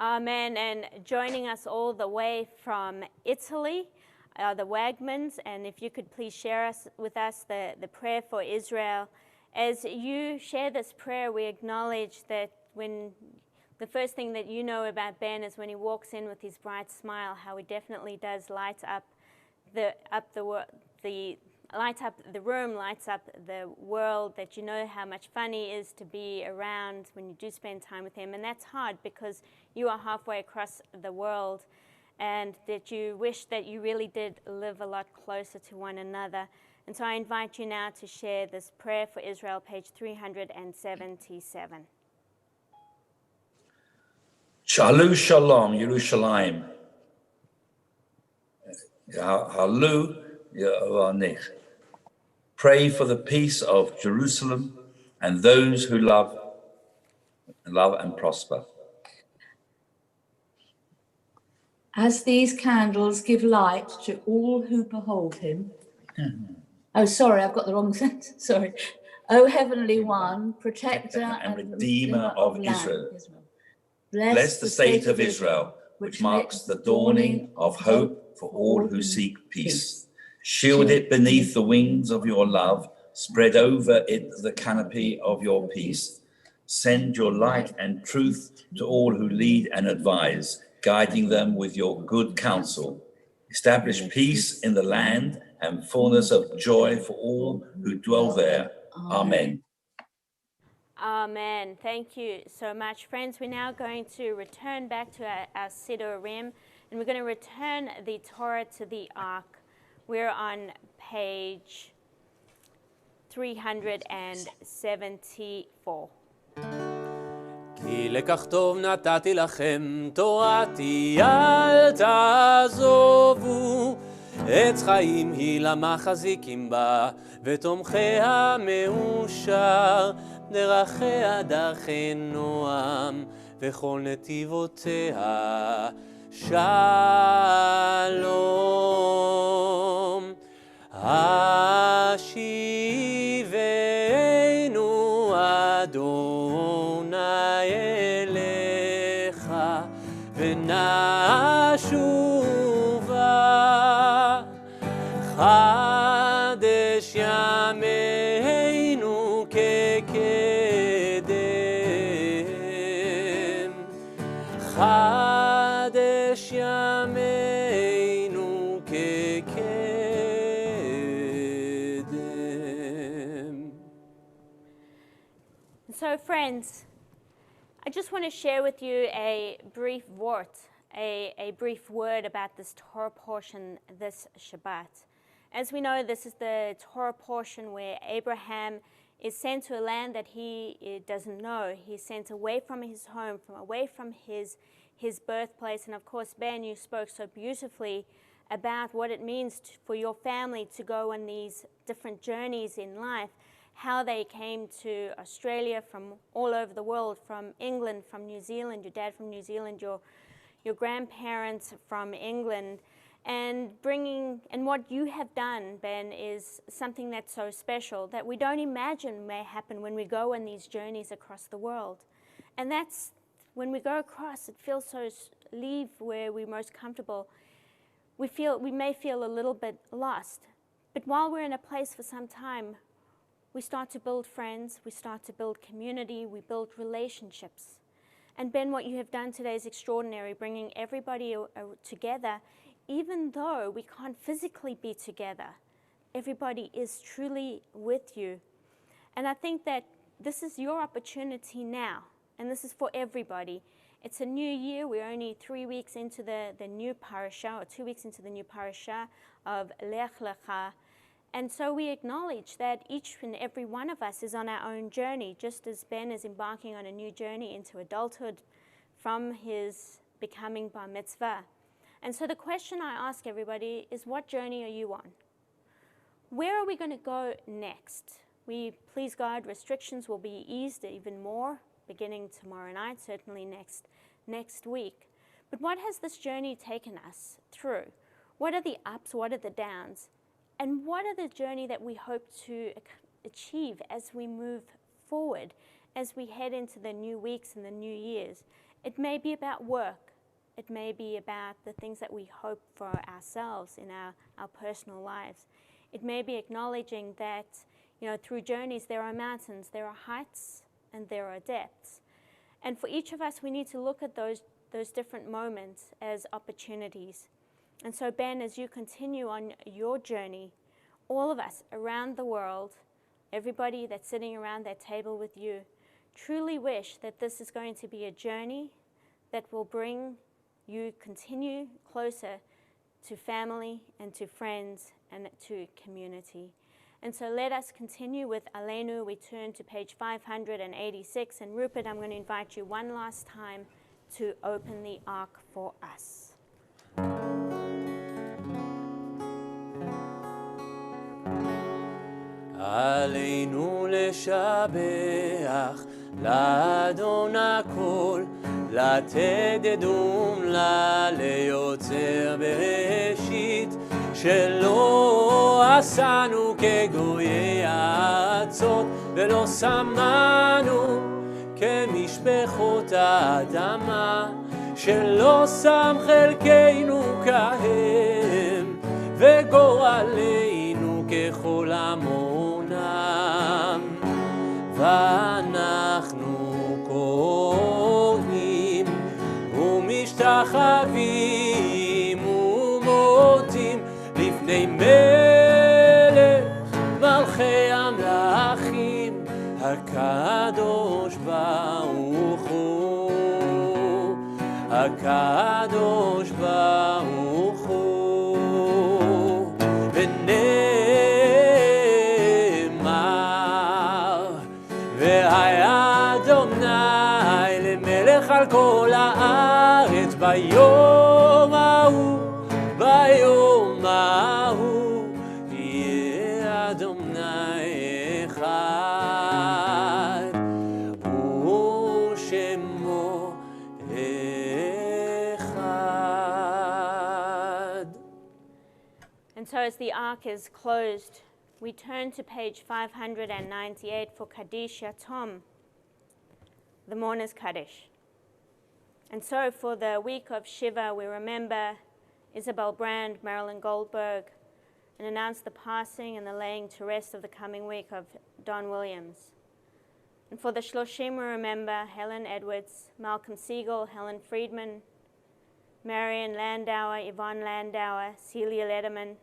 Amen. And joining us all the way from Italy, the Wagmans, and if you could please share with us the prayer for Israel. As you share this prayer, we acknowledge that when the first thing that you know about Ben is when he walks in with his bright smile, how he definitely does light up the room, lights up the world, that you know how much fun he is to be around when you do spend time with him. And that's hard because you are halfway across the world, and that you wish that you really did live a lot closer to one another. And so I invite you now to share this prayer for Israel, page 377. Shalu Shalom, Yerushalayim. Halu Yavanich. Pray for the peace of Jerusalem and those who love and prosper. As these candles give light to all who behold him. Oh, sorry, I've got the wrong sentence. Sorry. O Heavenly One, protector and redeemer of Israel. Bless the state of Israel, which marks the dawning of hope for all who seek peace. Shield it beneath the wings of your love. Spread over it the canopy of your peace. Send your light and truth to all who lead and advise, guiding them with your good counsel. Establish peace in the land and fullness of joy for all who dwell there. Amen. Amen. Thank you so much, friends. We're now going to return back to our Siddurim, and we're going to return the Torah to the Ark. We're on page 374. כי לקח טוב נתתי לכם, תורתי אל תעזובו. עץ חיים היא למחזיקים בה, ותומכיה מאושר. דרכיה דרכי נועם, וכל נתיבותיה שלום. השיבנו אדוני אליך, ונשובה. חדש ימינו כקדם, חדש ימינו כקדם. So, friends, I just want to share with you a brief brief word about this Torah portion this Shabbat. As we know, this is the Torah portion where Abraham is sent to a land that he doesn't know. He's sent away from his home, away from his birthplace. And of course, Ben, you spoke so beautifully about what it means for your family to go on these different journeys in life, how they came to Australia from all over the world, from England, from New Zealand, your dad from New Zealand, your grandparents from England. And what you have done, Ben, is something that's so special that we don't imagine may happen when we go on these journeys across the world. And that's when we go across, it feels so, leave where we're most comfortable. We may feel a little bit lost. But while we're in a place for some time, we start to build friends, we start to build community, we build relationships. And Ben, what you have done today is extraordinary, bringing everybody together. Even though we can't physically be together, everybody is truly with you. And I think that this is your opportunity now, and this is for everybody. It's a new year. We're only 3 weeks into the new parasha, or 2 weeks into the new parasha of Lech Lecha. And so we acknowledge that each and every one of us is on our own journey, just as Ben is embarking on a new journey into adulthood from his becoming bar mitzvah. And so the question I ask everybody is, what journey are you on? Where are we going to go next? We, please God, restrictions will be eased even more beginning tomorrow night, certainly next week. But what has this journey taken us through? What are the ups? What are the downs? And what are the journey that we hope to achieve as we move forward, as we head into the new weeks and the new years, It may be about work. It may be about the things that we hope for ourselves in our personal lives. It may be acknowledging that, through journeys there are mountains, there are heights, and there are depths. And for each of us, we need to look at those different moments as opportunities. And so, Ben, as you continue on your journey, all of us around the world, everybody that's sitting around that table with you, truly wish that this is going to be a journey that will bring you continue closer to family and to friends and to community. And so let us continue with Aleinu. We turn to page 586. And Rupert, I'm going to invite you one last time to open the ark for us. עלינו לשבח לאדון הכל, לתת דום לה ליוצר בראשית, שלא עשנו כגויי הארצות, ולא שמנו כמשפחות האדמה, שלא שם חלקנו כהם, וגורלנו ככל עמונם. ואנחנו קוראים ומשתחווים ומודים לפני מלך מלכי המלכים, הקדוש ברוך הוא, הקדוש ברוך הוא. ונאמר והיה אדוני למלך על כל הארץ ביום ההוא, ביום ההוא יהיה אדוני אחד ושמו אחד. And so as the ark is closed, we turn to page 598 for Kaddish Yatom, the mourner's Kaddish. And so for the week of Shiva, we remember Isabel Brand, Marilyn Goldberg, and announce the passing and the laying to rest of the coming week of Don Williams. And for the Shloshim, we remember Helen Edwards, Malcolm Siegel, Helen Friedman, Marion Landauer, Yvonne Landauer, Celia Lederman,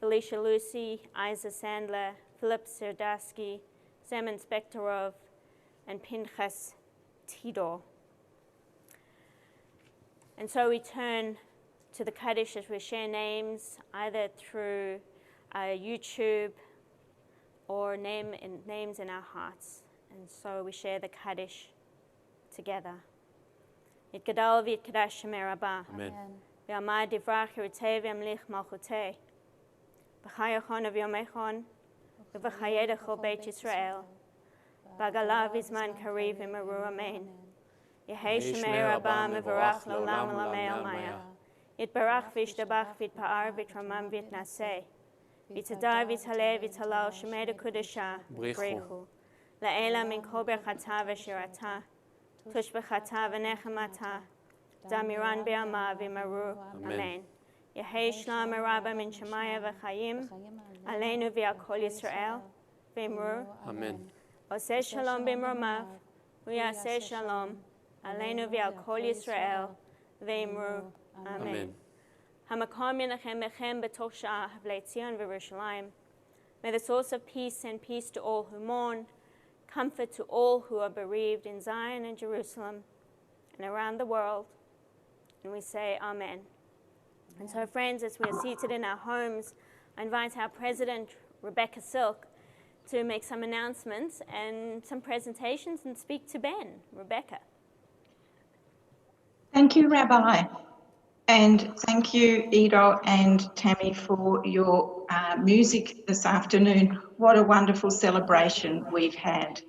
Felicia Lucy, Isa Sandler, Philip Serdaski, Semen Spektorov, and Pinchas Tidor. And so we turn to the Kaddish as we share names, either through YouTube or names in our hearts. And so we share the Kaddish together. Yitgadal v'yitkadash Shemei Rabbah. Amen. V'yamad divrach yiritei v'yamlich malchutei. V'chayachon v'yomechon v'v'chayedecho Beit Yisrael. V'agalav v'zman kariv v'meru amen. Yehei Shemei Rabbah mevarach l'olam l'amei almaya. Yitbarach v'yishtabach v'yitpa'ar v'yitramam v'yitnaseh. V'yitadai v'yithaleh v'yithalal Shemei Dekudesha Brichu. La'ela min kol berchata v'shirata. Tush b'chata v'nechemata. Damiran be'ama v'maru. Amen. Yehei Shlam Rabba min Shemaya v'chayim. Aleinu v'al kol Yisrael. V'imru. Amen. Oseh shalom b'imromav. V'yaseh shalom. Aleinu v'al kol Yisrael. V'imru. Amen. Hamakom yenachem bechem b'toch sha'ah havlei Tzion v'Yerushalayim. May the source of peace send peace to all who mourn, comfort to all who are bereaved in Zion and Jerusalem and around the world. And we say Amen. And so, friends, as we are seated in our homes, I invite our president, Rebecca Silk, to make some announcements and some presentations and speak to Ben. Rebecca. Thank you, Rabbi. And thank you, Ido and Tammy, for your music this afternoon. What a wonderful celebration we've had.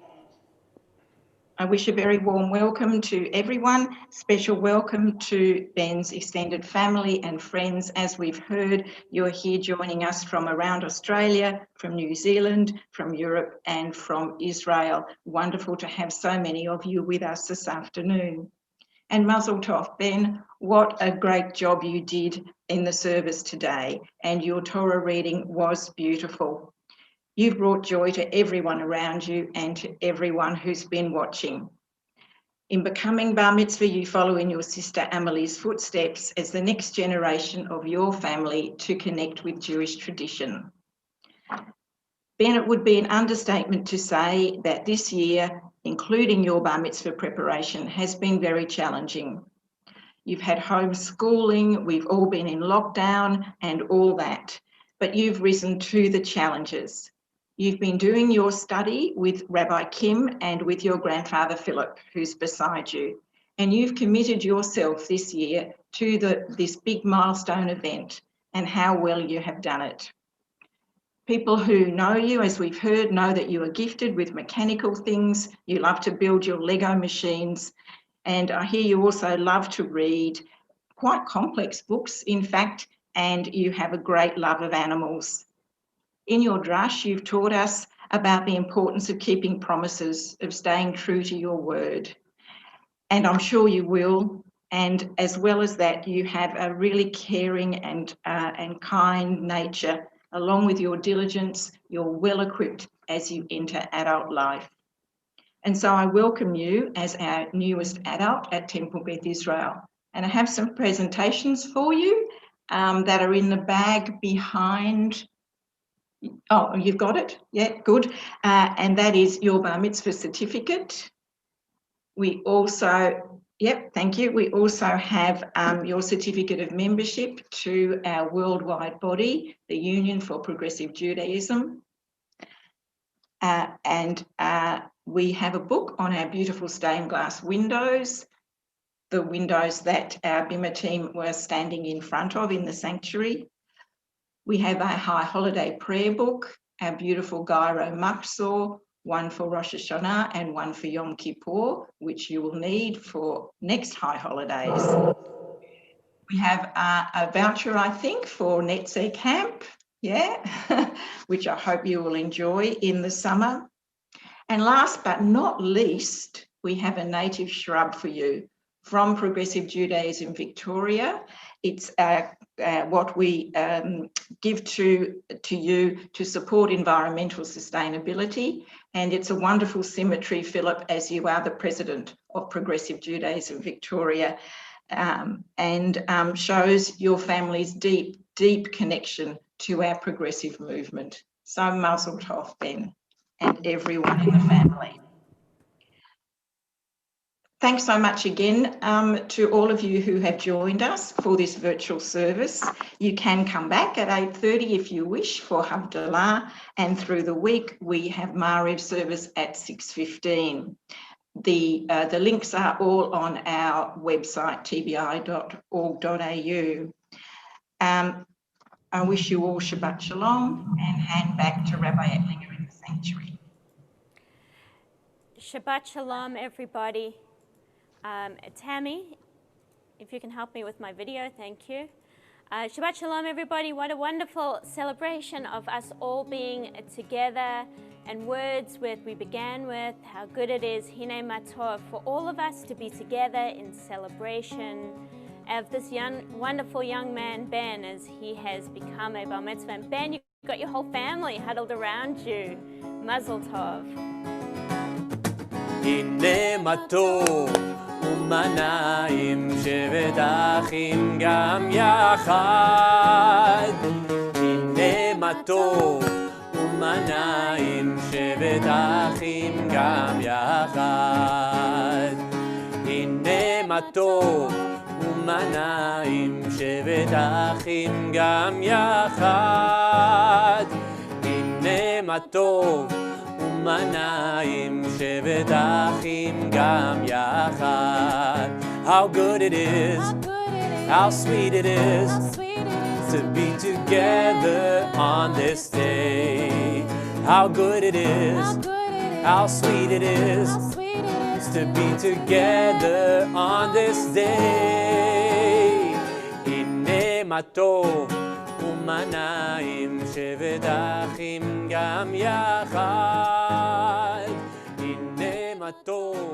I wish a very warm welcome to everyone. Special welcome to Ben's extended family and friends. As we've heard, you're here joining us from around Australia, from New Zealand, from Europe, and from Israel. Wonderful to have so many of you with us this afternoon. And Mazel Tov, Ben, what a great job you did in the service today, and your Torah reading was beautiful. You've brought joy to everyone around you and to everyone who's been watching. In becoming Bar Mitzvah, you follow in your sister Amelie's footsteps as the next generation of your family to connect with Jewish tradition. Ben, it would be an understatement to say that this year, including your Bar Mitzvah preparation, has been very challenging. You've had homeschooling, we've all been in lockdown and all that, but you've risen to the challenges. You've been doing your study with Rabbi Kim and with your grandfather Philip, who's beside you, and you've committed yourself this year to this big milestone event, and how well you have done it. People who know you, as we've heard, know that you are gifted with mechanical things, you love to build your Lego machines, and I hear you also love to read quite complex books, in fact, and you have a great love of animals. In your drush, you've taught us about the importance of keeping promises, of staying true to your word. And I'm sure you will. And as well as that, you have a really caring and kind nature. Along with your diligence, you're well equipped as you enter adult life. And so I welcome you as our newest adult at Temple Beth Israel. And I have some presentations for you that are in the bag behind. Oh, you've got it? Yeah, good. And that is your Bar Mitzvah certificate. We also, yep, thank you. We also have your certificate of membership to our worldwide body, the Union for Progressive Judaism. And we have a book on our beautiful stained glass windows, the windows that our BIMA team were standing in front of in the sanctuary. We have our High Holiday prayer book, our beautiful Gairo Machzor, one for Rosh Hashanah and one for Yom Kippur, which you will need for next High Holidays. We have a voucher, I think, for Netze Camp, yeah, which I hope you will enjoy in the summer. And last but not least, we have a native shrub for you from Progressive Judaism Victoria. It's what we give to you to support environmental sustainability. And it's a wonderful symmetry, Philip, as you are the president of Progressive Judaism Victoria, and shows your family's deep connection to our progressive movement. So Mazel Tov, Ben, and everyone in the family. Thanks so much again to all of you who have joined us for this virtual service. You can come back at 8:30 if you wish for Havdalah, and through the week we have Ma'ariv service at 6:15. The links are all on our website, tbi.org.au. I wish you all Shabbat Shalom, and hand back to Rabbi Ettlinger in the sanctuary. Shabbat Shalom, everybody. Tammy, if you can help me with my video, thank you. Shabbat Shalom, everybody. What a wonderful celebration of us all being together, and words we began with how good it is, Hine Matov, for all of us to be together in celebration of this wonderful young man, Ben, as he has become a Bar Mitzvah. And Ben, you've got your whole family huddled around you. Mazel Tov. הנה מה טוב ומנעים שבת אחים גם יחד. הנה מה טוב ומנעים שבת אחים גם יחד. הנה מה טוב ומנעים שבת אחים גם יחד. הנה מה טוב ומנעים שבת אחים גם יחד. How good it is, how sweet it is to be together on this day. How good it is, how sweet it is to be together on this day. הנה מה טוב ומנעים שבת אחים גם יחד. הנה מה טוב